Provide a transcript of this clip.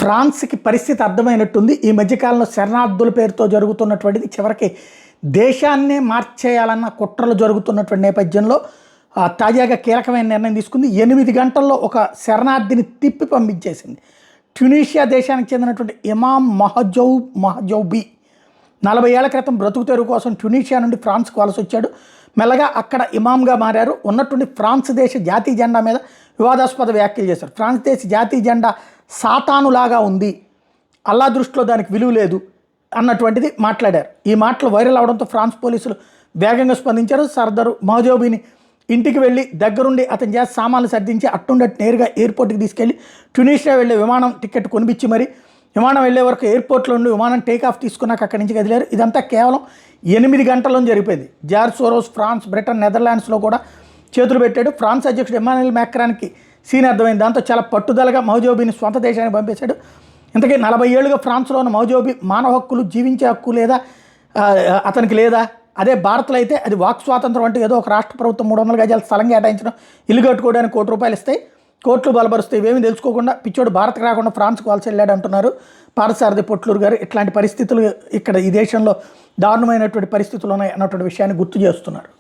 ఫ్రాన్స్కి పరిస్థితి అర్థమైనట్టుంది. ఈ మధ్యకాలంలో శరణార్థుల పేరుతో జరుగుతున్నటువంటిది చివరికి దేశాన్నే మార్చేయాలన్న కుట్రలు జరుగుతున్నటువంటి నేపథ్యంలో తాజాగా కీలకమైన నిర్ణయం తీసుకుంది. 8 గంటల్లో ఒక శరణార్థిని తిప్పి పంపించేసింది. ట్యునీషియా దేశానికి చెందినటువంటి ఇమామ్ మహజౌబీ 40 ఏళ్ల క్రితం బ్రతుకు తెరువు కోసం ట్యునీషియా నుండి ఫ్రాన్స్కు వలస వచ్చాడు. మెల్లగా అక్కడ ఇమామ్గా మారారు. ఉన్నటువంటి ఫ్రాన్స్ దేశ జాతీయ జెండా మీద వివాదాస్పద వ్యాఖ్యలు చేశారు. ఫ్రాన్స్ దేశ జాతీయ జెండా సాతానులాగా ఉంది, అల్లా దృష్టిలో దానికి విలువ లేదు అన్నటువంటిది మాట్లాడారు. ఈ మాటలు వైరల్ అవడంతో ఫ్రాన్స్ పోలీసులు వేగంగా స్పందించారు. సర్దారు మహజౌబీని ఇంటికి వెళ్ళి దగ్గరుండి అతని చేత సామాన్లు సర్దించి అట్టుండట్టు నేరుగా ఎయిర్పోర్ట్కి తీసుకెళ్లి ట్యునీషియా వెళ్ళే విమానం టికెట్ కొనిపించి మరి విమానం వెళ్ళే వరకు ఎయిర్పోర్ట్లో ఉండి విమానం టేకాఫ్ తీసుకున్నాక అక్కడి నుంచి కదిలేరు. ఇదంతా కేవలం 8 గంటల్లో జరిపోయింది. జార్జ్ సోరోస్ ఫ్రాన్స్, బ్రిటన్, నెదర్లాండ్స్లో కూడా చేతులు పెట్టాడు. ఫ్రాన్స్ అధ్యక్షుడు ఎమాన్యుయల్ మ్యాక్రాన్కి సీన్ అర్థమైంది. దాంతో చాలా పట్టుదలగా మహజౌబీని స్వంత దేశానికి పంపేశాడు. ఇంతకీ 40 ఏళ్ళుగా ఫ్రాన్స్లో ఉన్న మహజౌబీ మానవ హక్కులు, జీవించే హక్కు లేదా అతనికి లేదా? అదే భారత్లో అయితే అది వాక్ స్వాతంత్రం అంటే ఏదో ఒక రాష్ట్ర ప్రభుత్వం 300 గజాల స్థలం కేటాయించడం, ఇల్లు కట్టుకోవడానికి ₹1 ఇస్తాయి, కోర్టులు బలపరుస్తాయి. ఇవేమీ తెలుసుకోకుండా పిచ్చోడు భారత్కి రాకుండా ఫ్రాన్స్కి వలస వెళ్ళాడు అంటున్నారు పార్థసారథి పొట్లూరు గారు. ఇట్లాంటి పరిస్థితులు ఇక్కడ ఈ దేశంలో దారుణమైనటువంటి పరిస్థితులు ఉన్నాయి అన్నటువంటి విషయాన్ని గుర్తు చేస్తున్నారు.